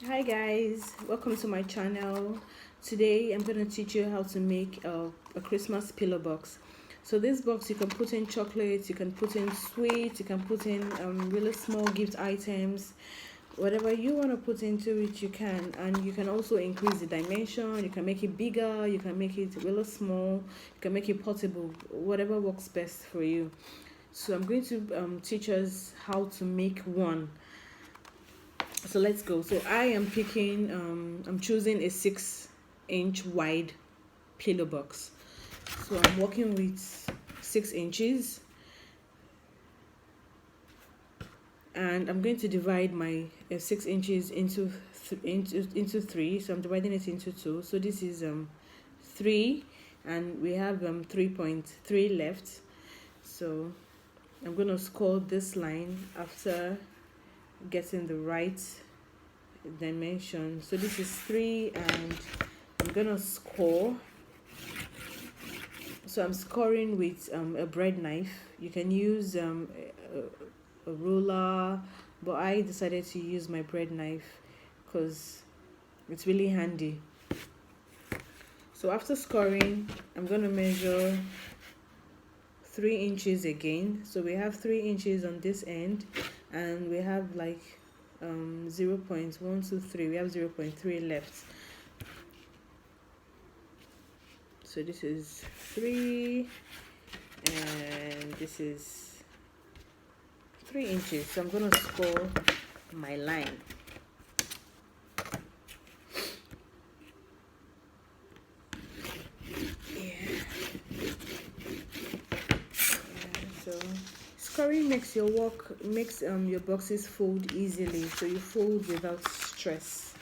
Hi guys, welcome to my channel. Today I'm going to teach you how to make a Christmas pillow box. So this box, you can put in chocolates, you can put in sweets, you can put in really small gift items, whatever you want to put into it you can. And you can also increase the dimension, you can make it bigger, you can make it really small, you can make it portable, whatever works best for you. So I'm going to teach us how to make one. So let's go. So I am picking I'm choosing a 6-inch wide pillow box. So I'm working with 6 inches, and I'm going to divide my 6 inches into three. So I'm dividing it into two. So this is three, and we have 3.3 left. So I'm going to score this line after getting the right dimension. So this is 3, and I'm gonna score. So I'm scoring with a bread knife. You can use a ruler, but I decided to use my bread knife because it's really handy. So after scoring, I'm gonna measure 3 inches again. So we have 3 inches on this end, and we have like 0.123. We have 0.3 left. So this is 3, and this is 3 inches. So I'm gonna score my line. So scoring makes your boxes fold easily, so you fold without stress.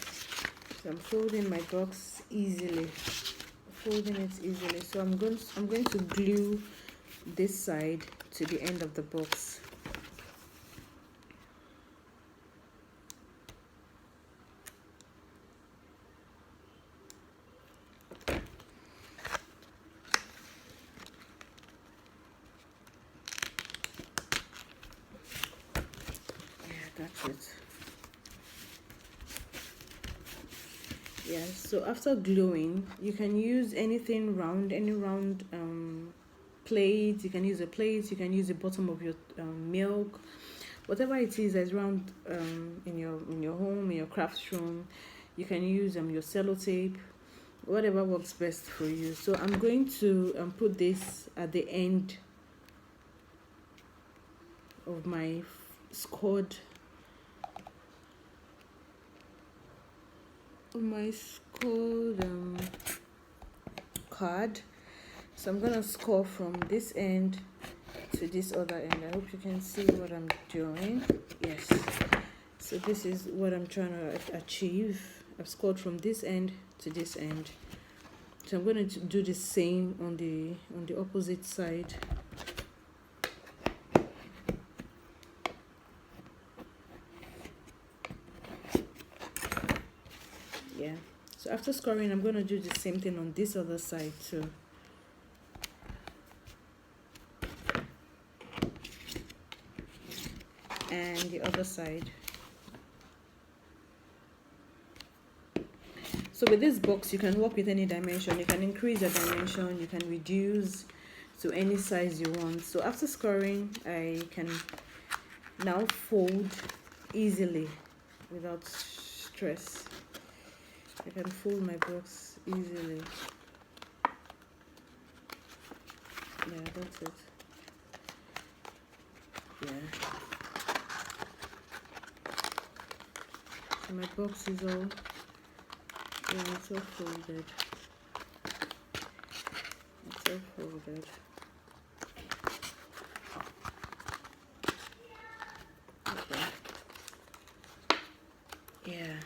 So I'm folding my box easily, folding it easily. So I'm going to glue this side to the end of the box. Yeah, that's it. Yeah, so after gluing, you can use anything round, any round plate. You can use a plate, you can use the bottom of your milk, whatever it is that's round in your home, in your craft room. You can use your sellotape, whatever works best for you. So I'm going to put this at the end of my scored card. So I'm gonna score from this end to this other end. I hope you can see what I'm doing. Yes. So this is what I'm trying to achieve. I've scored from this end to this end. So I'm going to do the same on the opposite side. Yeah. So after scoring, I'm going to do the same thing on this other side too. And the other side. So with this box, you can work with any dimension. You can increase the dimension, you can reduce to any size you want. So after scoring, I can now fold easily without stress. I can fold my box easily. Yeah, that's it. Yeah. So my box is all, yeah, it's all folded. It's all folded. Okay. Yeah.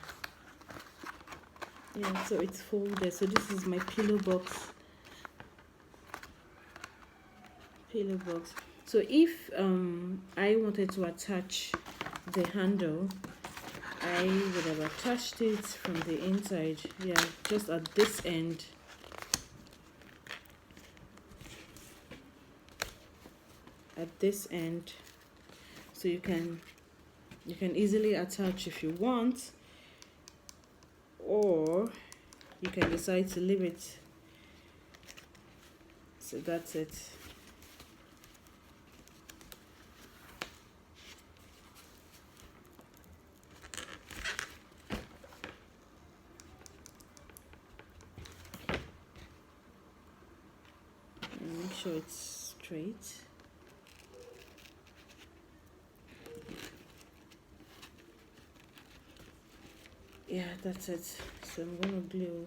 Yeah, so it's folded. So this is my pillow box. So if I wanted to attach the handle, I would have attached it from the inside. Yeah, just at this end. At this end. So you can easily attach if you want. or you can decide to leave it. So that's it. And make sure it's straight. Yeah, that's it. So I'm gonna glue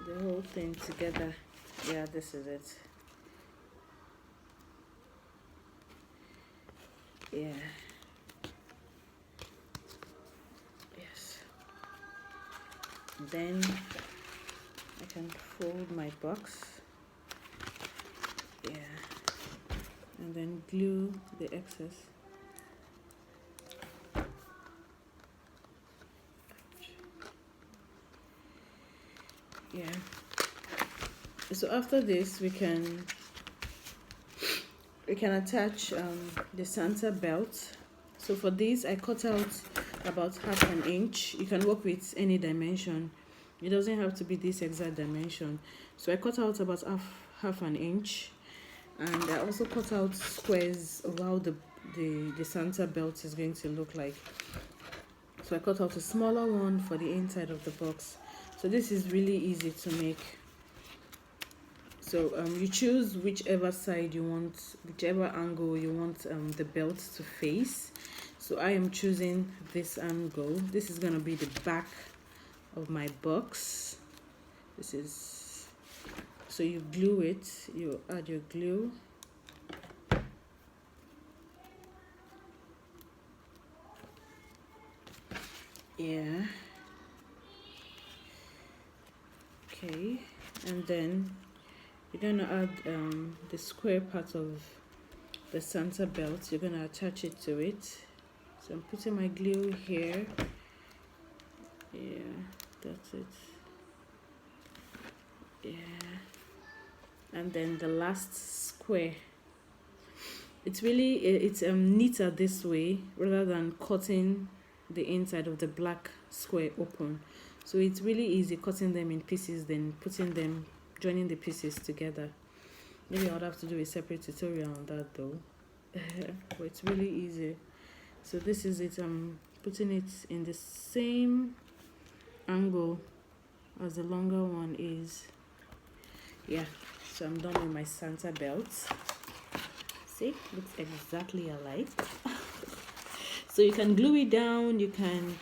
the whole thing together. Yeah, this is it. Yeah. Yes. Then I can fold my box. Yeah. And then glue the excess. Yeah. So after this we can attach the Santa belt. So for this I cut out about half an inch. You can work with any dimension, it doesn't have to be this exact dimension. So I cut out about half an inch, and I also cut out squares of how the Santa belt is going to look like. So I cut out a smaller one for the inside of the box. So this is really easy to make. So you choose whichever side you want, whichever angle you want the belt to face. So I am choosing this angle. This is gonna be the back of my box. This is, so you glue it, you add your glue. Yeah. Okay, and then you're gonna add the square part of the Santa belt. You're gonna attach it to it. So I'm putting my glue here. Yeah, that's it. Yeah, and then the last square. It's neater this way rather than cutting the inside of the black square open. So it's really easy cutting them in pieces, then joining the pieces together. Maybe I would have to do a separate tutorial on that though. But it's really easy. So this is it. I'm putting it in the same angle as the longer one is. Yeah, so I'm done with my Santa belt. See, looks exactly alike. So you can glue it down, you can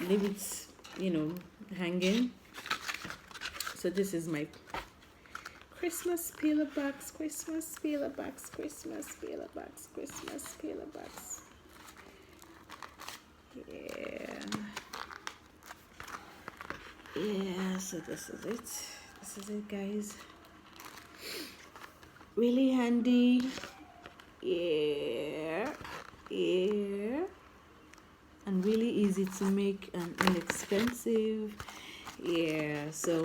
leave it, hanging. So this is my Christmas peeler box, Christmas peeler box, Christmas peeler box, Christmas peeler box. Yeah, so this is it. This is it, guys. Really handy. Yeah. And really easy to make and inexpensive. Yeah, so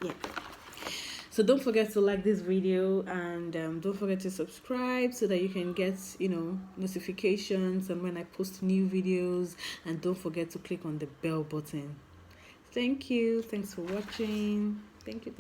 yeah. So don't forget to like this video, and don't forget to subscribe so that you can get notifications and when I post new videos, and don't forget to click on the bell button. Thank you. Thanks for watching. Thank you.